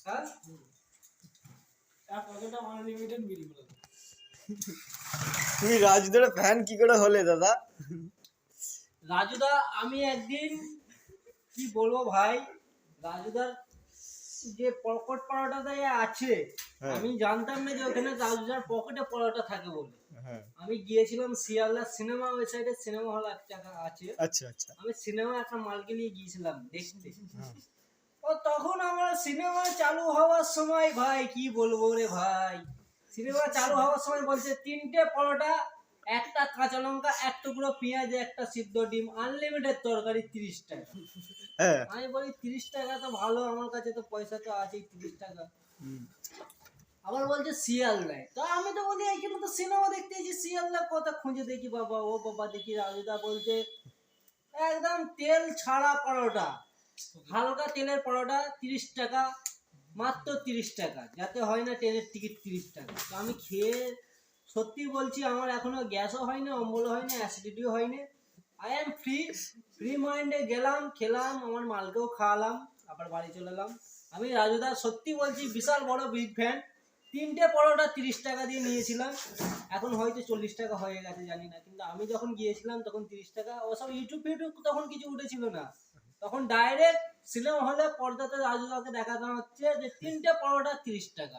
হ্যাঁ পকেটে আনলিমিটেড বিড়ি বলে তুমি রাজুদার ফ্যান কি করে হলে দাদা? রাজুদা আমি একদিন কি বলবো ভাই, রাজুদার যে পকেট পরোটাটা আছে আমি জানতাম না যে ওখানে রাজুদার পকেটে পরোটা থাকে বলে। আমি গিয়েছিলাম শিয়ালদা সিনেমা, ওই সাইডে সিনেমা হল একটা আছে। আচ্ছা আচ্ছা। আমি সিনেমা একটা মালকে নিয়ে গিয়েছিলাম দেখতে। ও তখন আমার সিনেমা চালু হওয়ার সময় ভাই কি বলবো রে ভাই, সিনেমা চালু হওয়ার সময় বলছে 3টে পরোটা, একটা কাঁচা লঙ্কা, এক টুকরো পেঁয়াজ, একটা সিদ্ধ ডিম, আনলিমিটেড তরকারি, 30 টাকা। আমি বলি 30 টাকা তো ভালো, আমার কাছে তো পয়সা তো আছেই 30 টাকা। আবার বলছে শিয়ালদায়, তো আমি তো বলি এইখানে তো সিনেমা দেখতে এসেছি, শিয়ালদা কথা খুঁজে দেখি বাবা। ও বাবা দেখি রাজুদা বলছে একদম তেল ছাড়া পরোটা, হালকা তেলের পরোটা 30 টাকা, মাত্র 30 টাকা, যাতে হয় না ট্রেনের টিকিট 30 টাকা। তো আমি খেয়ে সত্যি বলছি আমার এখনো গ্যাসও হয়নি, অম্বলও হয়নি, অ্যাসিডিটিও হয়নি। আই এম ফ্রি মাইন্ডে গেলাম, খেলাম, আমার মালকেও খাওয়ালাম, আবার বাড়ি চলে এলাম। আমি রাজুদা সত্যি বলছি বিশাল বড় বিগ ফ্যান। 3টে পরোটা 30 টাকা দিয়ে নিয়েছিলাম, এখন হয়তো 40 টাকা হয়ে গেছে জানি না, কিন্তু আমি যখন গিয়েছিলাম তখন 30 টাকা। ওসব ইউটিউব তখন কিছু উঠেছিল না, তখন ডাইরেক্ট সিনেমা হলে পর্দাতে রাজুদাকে দেখানো হচ্ছে যে 3টে পরোটা 30 টাকা।